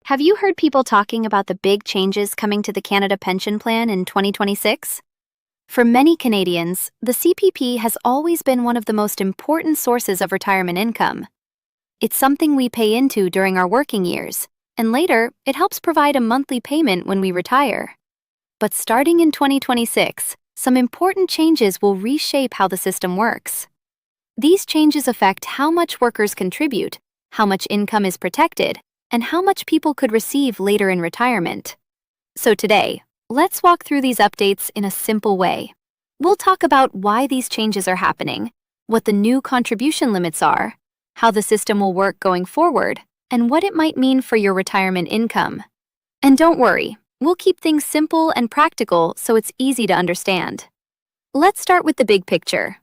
Have you heard people talking about the big changes coming to the Canada Pension Plan in 2026? For many Canadians, the CPP has always been one of the most important sources of retirement income. It's something we pay into during our working years, and later, it helps provide a monthly payment when we retire. But starting in 2026, some important changes will reshape how the system works. These changes affect how much workers contribute, how much income is protected, and how much people could receive later in retirement. So today, let's walk through these updates in a simple way. We'll talk about why these changes are happening, what the new contribution limits are, how the system will work going forward, and what it might mean for your retirement income. And don't worry, we'll keep things simple and practical so it's easy to understand. Let's start with the big picture.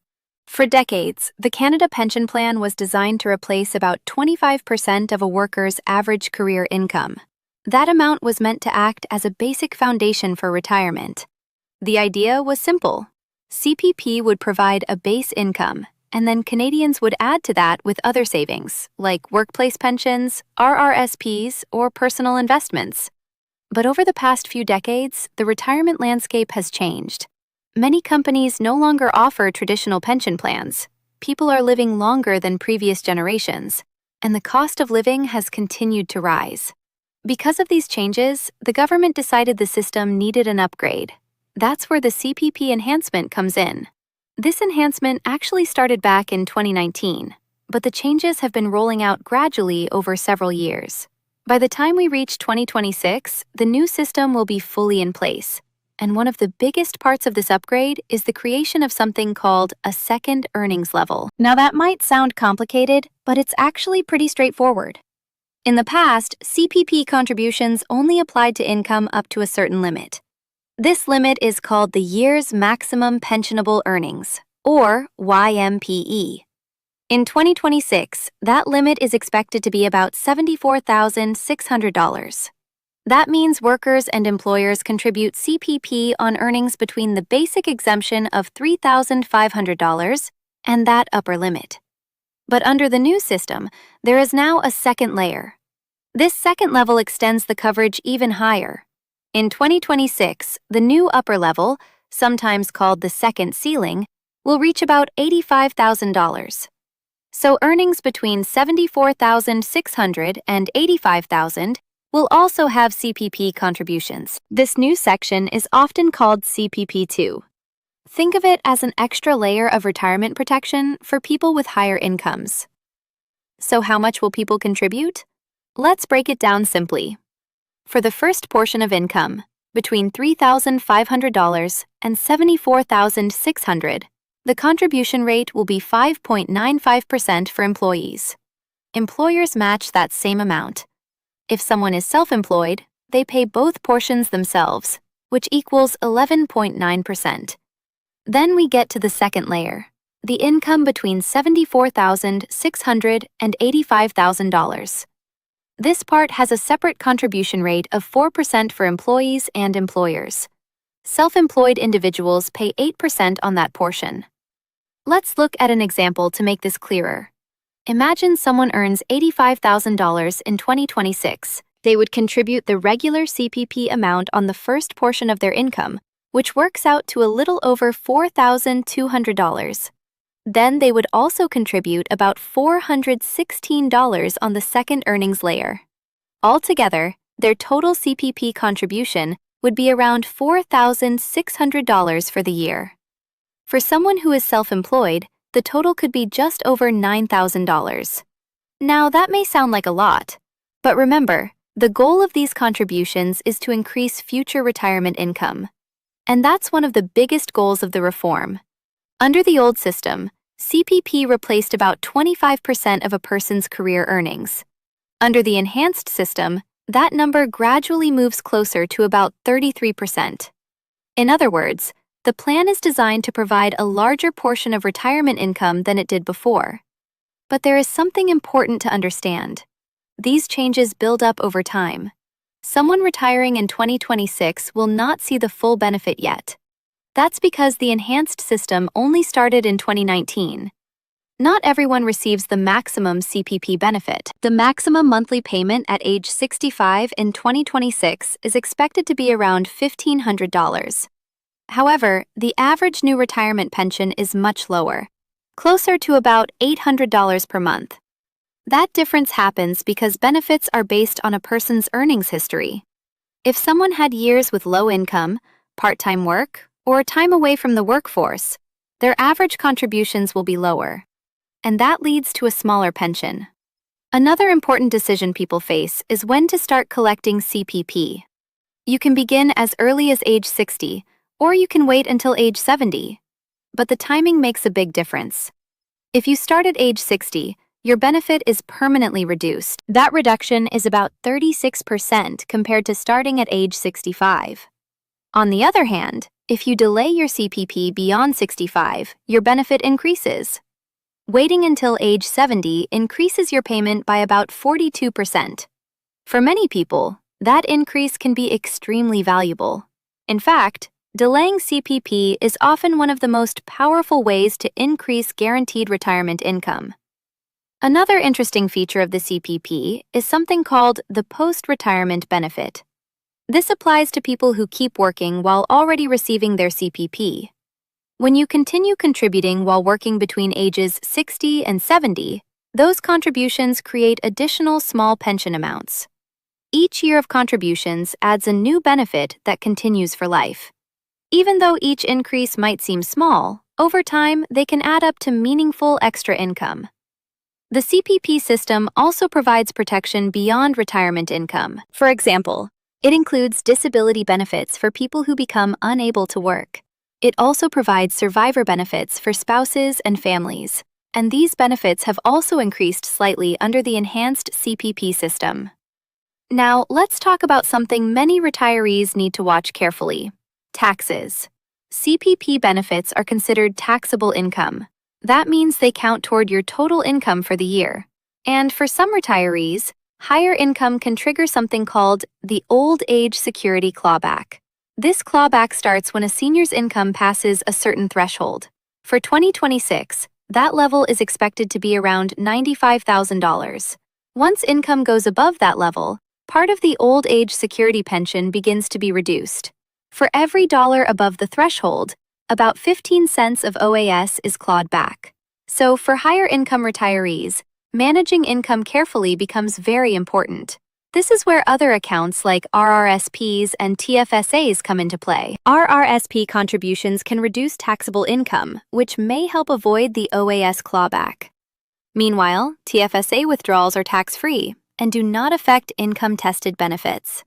For decades, the Canada Pension Plan was designed to replace about 25% of a worker's average career income. That amount was meant to act as a basic foundation for retirement. The idea was simple. CPP would provide a base income, and then Canadians would add to that with other savings, like workplace pensions, RRSPs, or personal investments. But over the past few decades, the retirement landscape has changed. Many companies no longer offer traditional pension plans. People are living longer than previous generations, and the cost of living has continued to rise. Because of these changes, the government decided the system needed an upgrade. That's where the CPP enhancement comes in. This enhancement actually started back in 2019, but the changes have been rolling out gradually over several years. By the time we reach 2026, the new system will be fully in place. And one of the biggest parts of this upgrade is the creation of something called a second earnings level. Now that might sound complicated, but it's actually pretty straightforward. In the past, CPP contributions only applied to income up to a certain limit. This limit is called the year's maximum pensionable earnings, or YMPE. In 2026, that limit is expected to be about $74,600. That means workers and employers contribute CPP on earnings between the basic exemption of $3,500 and that upper limit. But under the new system, there is now a second layer. This second level extends the coverage even higher. In 2026, the new upper level, sometimes called the second ceiling, will reach about $85,000. So earnings between $74,600 and $85,000 will also have CPP contributions. This new section is often called CPP2. Think of it as an extra layer of retirement protection for people with higher incomes. So how much will people contribute? Let's break it down simply. For the first portion of income, between $3,500 and $74,600, the contribution rate will be 5.95% for employees. Employers match that same amount. If someone is self-employed, they pay both portions themselves, which equals 11.9%. Then we get to the second layer, the income between $74,600 and $85,000. This part has a separate contribution rate of 4% for employees and employers. Self-employed individuals pay 8% on that portion. Let's look at an example to make this clearer. Imagine someone earns $85,000 in 2026. They would contribute the regular CPP amount on the first portion of their income, which works out to a little over $4,200. Then they would also contribute about $416 on the second earnings layer. Altogether, their total CPP contribution would be around $4,600 for the year. For someone who is self-employed, the total could be just over $9,000. Now, that may sound like a lot, but remember, the goal of these contributions is to increase future retirement income. And that's one of the biggest goals of the reform. Under the old system, CPP replaced about 25% of a person's career earnings. Under the enhanced system, that number gradually moves closer to about 33%. In other words, the plan is designed to provide a larger portion of retirement income than it did before. But there is something important to understand. These changes build up over time. Someone retiring in 2026 will not see the full benefit yet. That's because the enhanced system only started in 2019. Not everyone receives the maximum CPP benefit. The maximum monthly payment at age 65 in 2026 is expected to be around $1,500. However, the average new retirement pension is much lower, closer to about $800 per month. That difference happens because benefits are based on a person's earnings history. If someone had years with low income, part-time work, or time away from the workforce, their average contributions will be lower, and that leads to a smaller pension. Another important decision people face is when to start collecting CPP. You can begin as early as age 60, or you can wait until age 70. But the timing makes a big difference. If you start at age 60, your benefit is permanently reduced. That reduction is about 36% compared to starting at age 65. On the other hand, if you delay your CPP beyond 65, your benefit increases. Waiting until age 70 increases your payment by about 42%. For many people, that increase can be extremely valuable. In fact, delaying CPP is often one of the most powerful ways to increase guaranteed retirement income. Another interesting feature of the CPP is something called the post-retirement benefit. This applies to people who keep working while already receiving their CPP. When you continue contributing while working between ages 60 and 70, those contributions create additional small pension amounts. Each year of contributions adds a new benefit that continues for life. Even though each increase might seem small, over time they can add up to meaningful extra income. The CPP system also provides protection beyond retirement income. For example, it includes disability benefits for people who become unable to work. It also provides survivor benefits for spouses and families, and these benefits have also increased slightly under the enhanced CPP system. Now, let's talk about something many retirees need to watch carefully: taxes. CPP benefits are considered taxable income. That means they count toward your total income for the year. And for some retirees, higher income can trigger something called the Old Age Security Clawback. This clawback starts when a senior's income passes a certain threshold. For 2026, that level is expected to be around $95,000. Once income goes above that level, part of the old age security pension begins to be reduced. For every dollar above the threshold, about 15 cents of OAS is clawed back. So for higher income retirees, managing income carefully becomes very important. This is where other accounts like RRSPs and TFSAs come into play. RRSP contributions can reduce taxable income, which may help avoid the OAS clawback. Meanwhile, TFSA withdrawals are tax-free and do not affect income-tested benefits.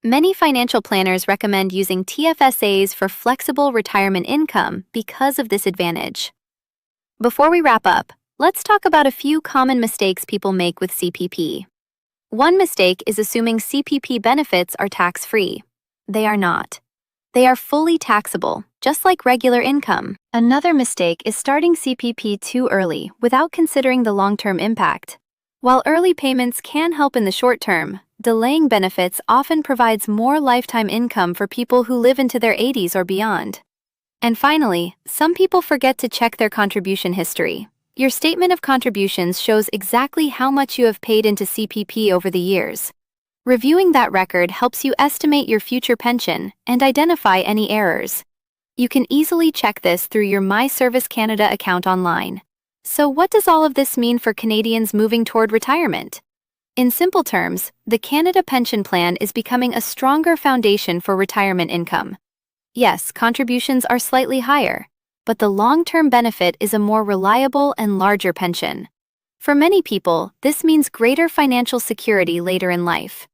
Many financial planners recommend using TFSAs for flexible retirement income because of this advantage. Before we wrap up, let's talk about a few common mistakes people make with CPP. One mistake is assuming CPP benefits are tax-free. They are not. They are fully taxable, just like regular income. Another mistake is starting CPP too early without considering the long-term impact. While early payments can help in the short term, delaying benefits often provides more lifetime income for people who live into their 80s or beyond. And finally, some people forget to check their contribution history. Your statement of contributions shows exactly how much you have paid into CPP over the years. Reviewing that record helps you estimate your future pension and identify any errors. You can easily check this through your My Service Canada account online. So what does all of this mean for Canadians moving toward retirement? In simple terms, the Canada Pension Plan is becoming a stronger foundation for retirement income. Yes, contributions are slightly higher, but the long-term benefit is a more reliable and larger pension. For many people, this means greater financial security later in life.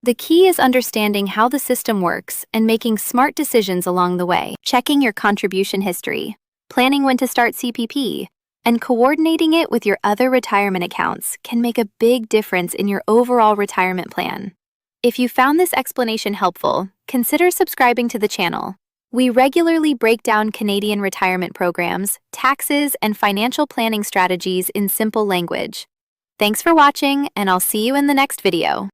The key is understanding how the system works and making smart decisions along the way. Checking your contribution history, planning when to start CPP, and coordinating it with your other retirement accounts can make a big difference in your overall retirement plan. If you found this explanation helpful, consider subscribing to the channel. We regularly break down Canadian retirement programs, taxes, and financial planning strategies in simple language. Thanks for watching, and I'll see you in the next video.